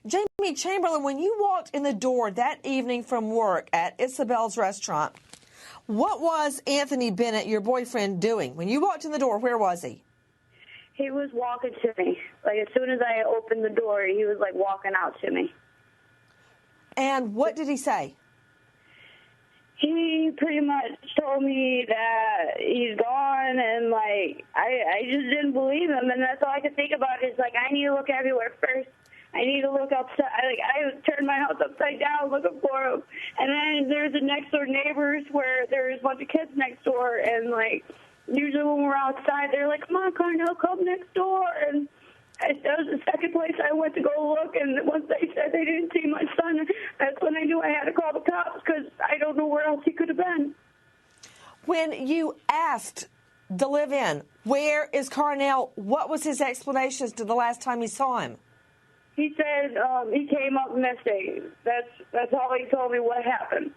Jamie Chamberlain, when you walked in the door that evening from work at Isabel's restaurant, what was Anthony Bennett, your boyfriend, doing? When you walked in the door, where was he? He was walking to me. Like, as soon as I opened the door, he was, like, walking out to me. And what did he say? He pretty much told me that he's gone, and, like, I just didn't believe him, and that's all I could think about is, like, I need to look everywhere first. I need to look upside. I turned my house upside down looking for him. And then there's the next door neighbors where there's a bunch of kids next door. And, like, usually when we're outside, they're like, come on, Carnel, come next door. And that was the second place I went to go look. And once they said they didn't see my son, that's when I knew I had to call the cops because I don't know where else he could have been. When you asked the live-in, where is Carnel, what was his explanation as to the last time he saw him? He said he came up missing. That's all he told me what happened.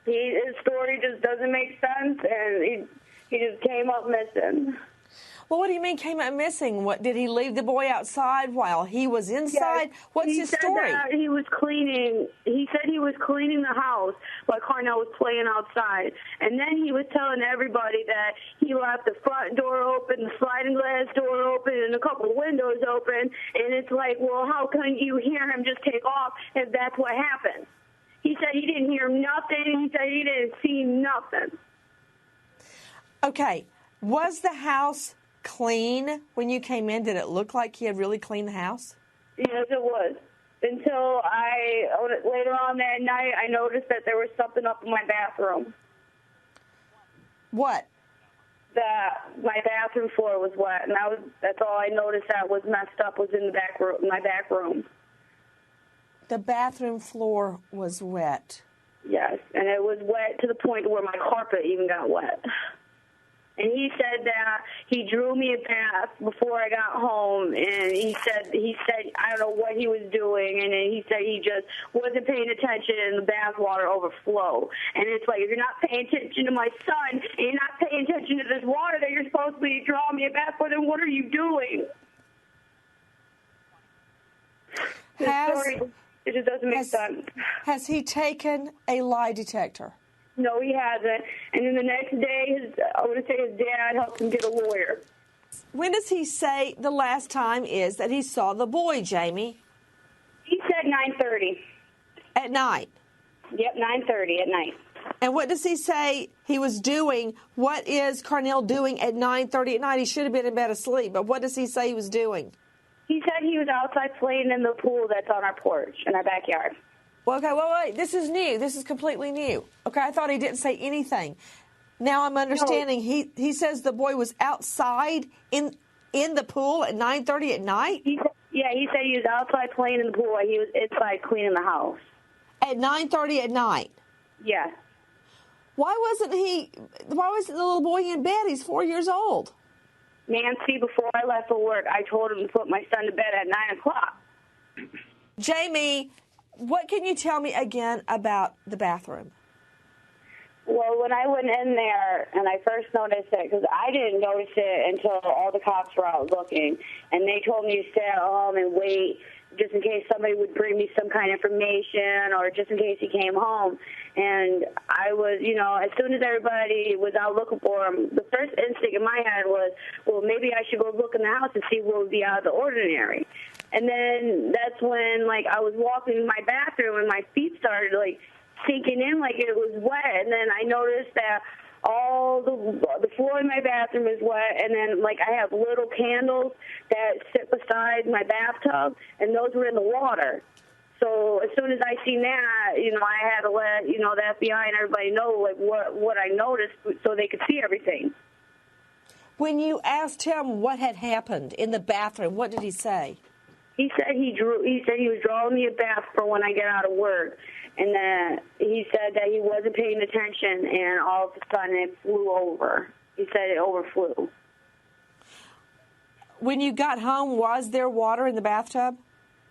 His story just doesn't make sense, and he just came up missing. Well, what do you mean came up missing? What, did he leave the boy outside while he was inside? Yes, What's his story? He was cleaning. He said he was cleaning the house while Carnel was playing outside. And then he was telling everybody that he left the front door open, the sliding glass door open, and a couple of windows open. And it's like, well, how can you hear him just take off if that's what happened? He said he didn't hear nothing. He said he didn't see nothing. Okay. Was the house clean when you came in? Did it look like he had really cleaned the house? Yes, it was. Until later on that night, I noticed that there was something up in my bathroom. What? That my bathroom floor was wet, and that's all I noticed that was messed up was in the back room, my back room. The bathroom floor was wet. Yes, and it was wet to the point where my carpet even got wet. And he said that he drew me a bath before I got home, and he said I don't know what he was doing, and then he said he just wasn't paying attention and the bath water overflowed. And it's like, if you're not paying attention to my son and you're not paying attention to this water that you're supposed to be drawing me a bath for, then what are you doing? It just doesn't make sense. Has he taken a lie detector? No, he hasn't. And then the next day, I would say his dad helped him get a lawyer. When does he say the last time is that he saw the boy, Jamie? He said 9:30. At night? Yep, 9:30 at night. And what does he say he was doing? What is Carnel doing at 9:30 at night? He should have been in bed asleep, but what does he say he was doing? He said he was outside playing in the pool that's on our porch in our backyard. Well, okay, wait. This is new. This is completely new. Okay, I thought he didn't say anything. Now I'm understanding. No. He says the boy was outside in the pool at 9:30 at night? He said he was outside playing in the pool while he was inside cleaning the house. At 9:30 at night? Yeah. Why wasn't the little boy in bed? He's 4 years old. Nancy, before I left for work, I told him to put my son to bed at 9 o'clock. Jamie, what can you tell me again about the bathroom? Well, when I went in there and I first noticed it, because I didn't notice it until all the cops were out looking, and they told me to stay at home and wait just in case somebody would bring me some kind of information or just in case he came home. And I was, as soon as everybody was out looking for him, the first instinct in my head was, well, maybe I should go look in the house and see what would be out of the ordinary. And then that's when, I was walking in my bathroom and my feet started, sinking in like it was wet. And then I noticed that all the floor in my bathroom is wet, and then I have little candles that sit beside my bathtub, and those were in the water. So as soon as I seen that, I had to let the FBI and everybody know what I noticed so they could see everything. When you asked him what had happened in the bathroom, what did he say? He said he was drawing me a bath for when I get out of work. And then he said that he wasn't paying attention, and all of a sudden it flew over. He said it overflew. When you got home, was there water in the bathtub?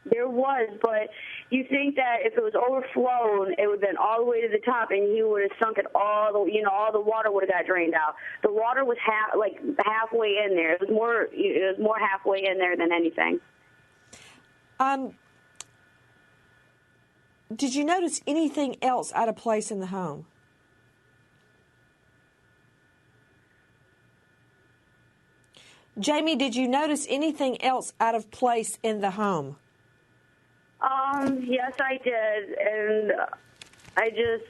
There was, but you think that if it was overflown, it would have been all the way to the top, and he would have sunk it all the water would have got drained out. The water was halfway in there. It was more halfway in there than anything. did you notice anything else out of place in the home? Jamie, did you notice anything else out of place in the home? Yes, I did. And I just,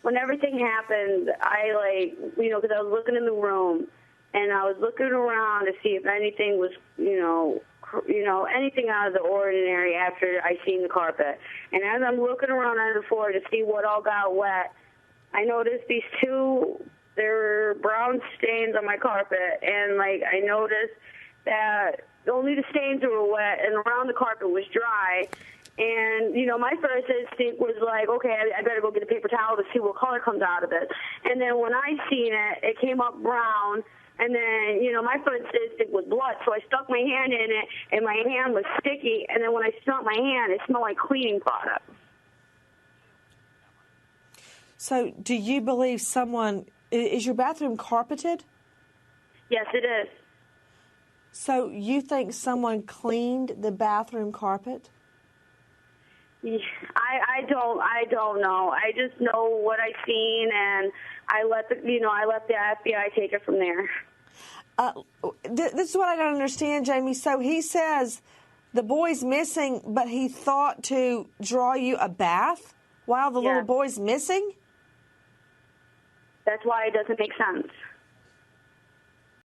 when everything happened, I because I was looking in the room and I was looking around to see if anything was, anything out of the ordinary after I seen the carpet. And as I'm looking around on the floor to see what all got wet, I noticed these two, there were brown stains on my carpet, and I noticed that only the stains were wet and around the carpet was dry. And, my first instinct was okay, I better go get a paper towel to see what color comes out of it. And then when I seen it, it came up brown. And then, my first instinct was blood, so I stuck my hand in it, and my hand was sticky. And then when I smelled my hand, it smelled like cleaning product. So do you believe is your bathroom carpeted? Yes, it is. So you think someone cleaned the bathroom carpet? I don't know. I just know what I seen, and I let the FBI take it from there. This is what I don't understand, Jamie. So he says the boy's missing, but he thought to draw you a bath while the little boy's missing? That's why it doesn't make sense.